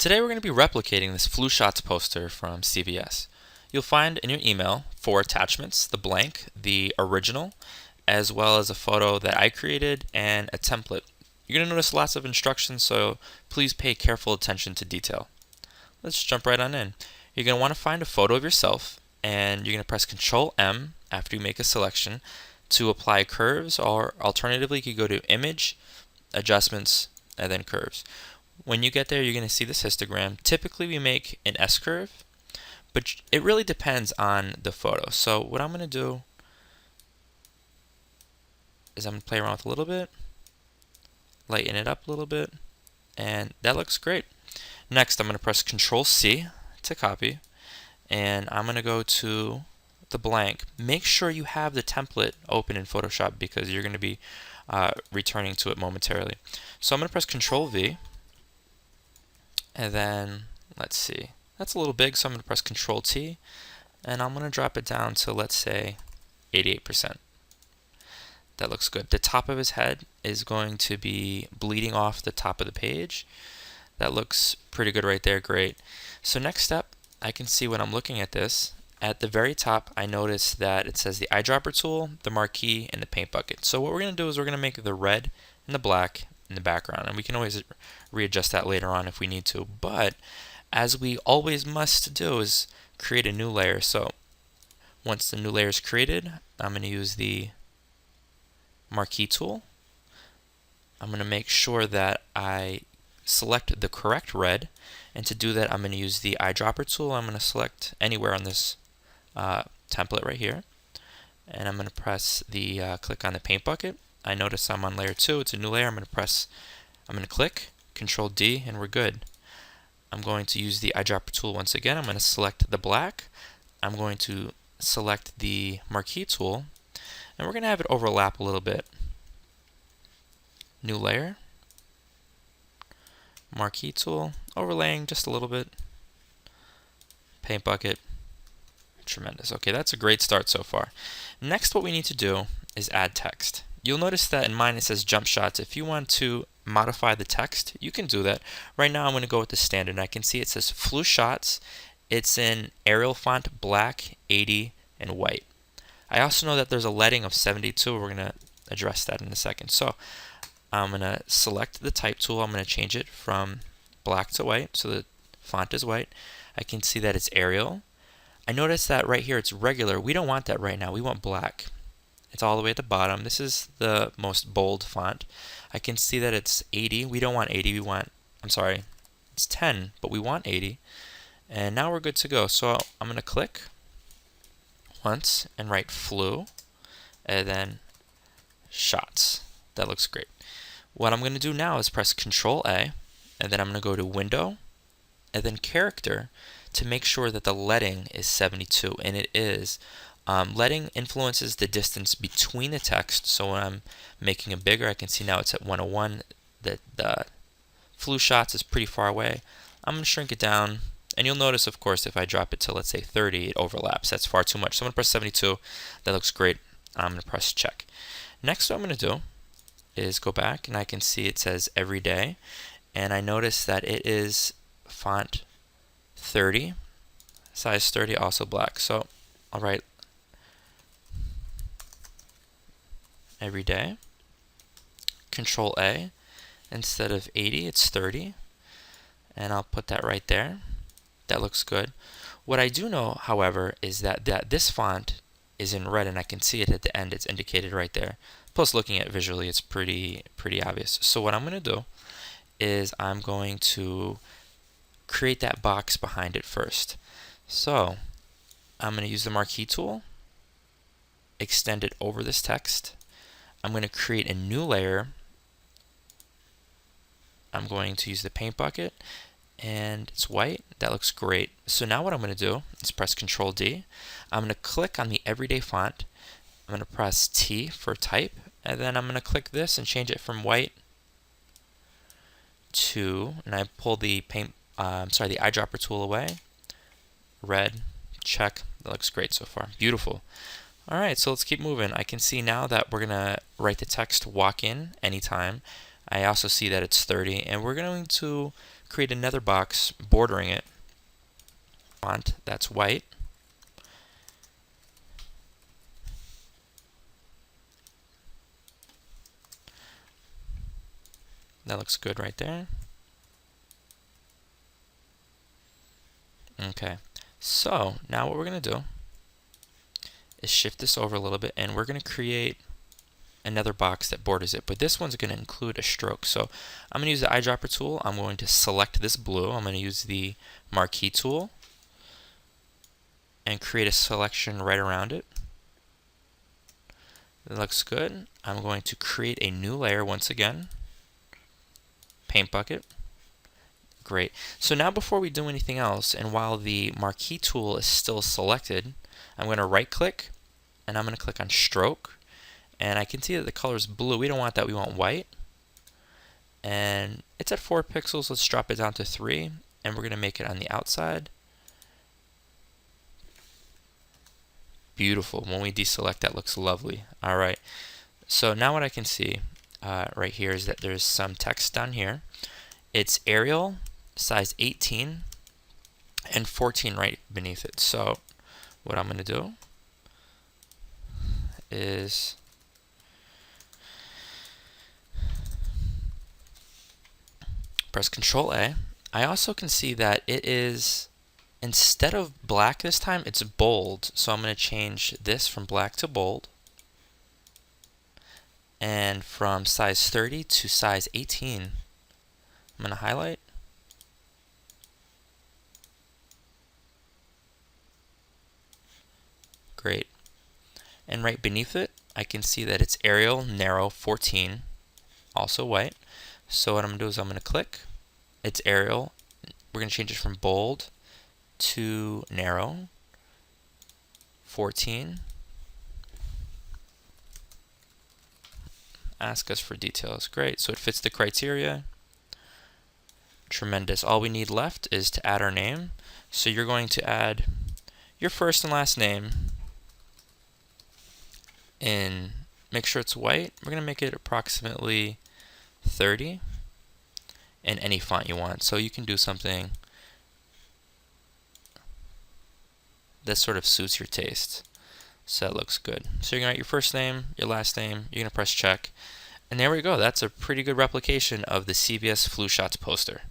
Today we're going to be replicating this flu shots poster from CVS. You'll find in your email 4 attachments: the blank, the original, as well as a photo that I created and a template. You're going to notice lots of instructions, so please pay careful attention to detail. Let's jump right on in. You're going to want to find a photo of yourself, and you're going to press Control M after you make a selection to apply curves, or alternatively you could go to Image, Adjustments, and then Curves. When you get there, you're going to see this histogram. Typically we make an S-curve, but it really depends on the photo. So what I'm going to do is I'm going to play around with a little bit, lighten it up a little bit, and that looks great. Next, I'm going to press Control C to copy, and I'm going to go to the blank. Make sure you have the template open in Photoshop because you're going to be returning to it momentarily. So I'm going to press Control V, and then let's see, that's a little big, so I'm going to press Control T, and I'm going to drop it down to, let's say, 88%. That looks good. The top of his head is going to be bleeding off the top of the page. That looks pretty good right there. Great. So next step, I can see when I'm looking at this, at the very top I notice that it says the eyedropper tool, the marquee, and the paint bucket. So what we're going to do is we're going to make the red and the black in the background, and we can always readjust that later on if we need to, but as we always must do is create a new layer. So once the new layer is created, I'm going to use the marquee tool. I'm going to make sure that I select the correct red, and to do that I'm going to use the eyedropper tool. I'm going to select anywhere on this template right here, and I'm going to press the click on the paint bucket. I notice I'm on layer 2, it's a new layer. I'm going to click Control D, and we're good. I'm going to use the eyedropper tool once again. I'm going to select the black. I'm going to select the marquee tool, and we're going to have it overlap a little bit. New layer, marquee tool, overlaying just a little bit, paint bucket. Tremendous. Okay, that's a great start so far. Next, what we need to do is add text. You'll notice that in mine it says jump shots. If you want to modify the text, you can do that. Right now I'm going to go with the standard, and I can see it says flu shots. It's in Arial font, black, 80, and white. I also know that there's a leading of 72. We're going to address that in a second. So I'm going to select the type tool. I'm going to change it from black to white, so the font is white. I can see that it's Arial. I notice that right here it's regular. We don't want that right now. We want black. It's all the way at the bottom. This is the most bold font. I can see that it's 80. We don't want 80. It's 10, but we want 80. And now we're good to go. So I'm going to click once and write flu, and then shots. That looks great. What I'm going to do now is press Control A, and then I'm going to go to Window, and then Character, to make sure that the leading is 72, and it is. Leading influences the distance between the text, so when I'm making it bigger, I can see now it's at 101. The flu shots is pretty far away. I'm going to shrink it down, and you'll notice, of course, if I drop it to, let's say, 30, it overlaps. That's far too much. So I'm going to press 72. That looks great. I'm going to press check. Next, what I'm going to do is go back, and I can see it says everyday, and I notice that it is font 30, size 30, also black. So I'll write everyday, Control A, instead of 80 it's 30, and I'll put that right there. That looks good. What I do know, however, is that this font is in red, and I can see it at the end. It's indicated right there. Plus, looking at it visually, it's pretty obvious. So what I'm going to do is I'm going to create that box behind it first. So I'm going to use the marquee tool, extend it over this text. I'm going to create a new layer. I'm going to use the paint bucket, and it's white. That looks great. So now what I'm going to do is press Control D. I'm going to click on the everyday font. I'm going to press T for type, and then I'm going to click this and change it from white to, and I pull the the eyedropper tool away. Red, check. That looks great so far. Beautiful. Alright, so let's keep moving. I can see now that we're going to write the text walk in anytime. I also see that it's 30, and we're going to create another box bordering it. Font that's white. That looks good right there. Okay, so now what we're going to do is shift this over a little bit, and we're going to create another box that borders it, but this one's going to include a stroke. So I'm going to use the eyedropper tool. I'm going to select this blue. I'm going to use the marquee tool and create a selection right around it. It looks good. I'm going to create a new layer once again. Paint bucket. Great. So now before we do anything else, and while the marquee tool is still selected, I'm going to right click and I'm going to click on stroke, and I can see that the color is blue. We don't want that, we want white. And it's at 4 pixels. Let's drop it down to 3, and we're going to make it on the outside. Beautiful. When we deselect, that looks lovely. All right. So now what I can see right here is that there's some text down here. It's Arial, size 18, and 14 right beneath it. So what I'm going to do is press Control A. I also can see that it is, instead of black this time, it's bold. So I'm going to change this from black to bold, and from size 30 to size 18. I'm going to highlight. Great. And right beneath it, I can see that it's Arial, narrow, 14, also white. So what I'm going to do is I'm going to click. It's Arial. We're going to change it from bold to narrow, 14. Ask us for details. Great. So it fits the criteria. Tremendous. All we need left is to add our name. So you're going to add your first and last name and make sure it's white. We're going to make it approximately 30 in any font you want. So you can do something that sort of suits your taste. So that looks good. So you're going to write your first name, your last name, you're going to press check. And there we go. That's a pretty good replication of the CVS flu shots poster.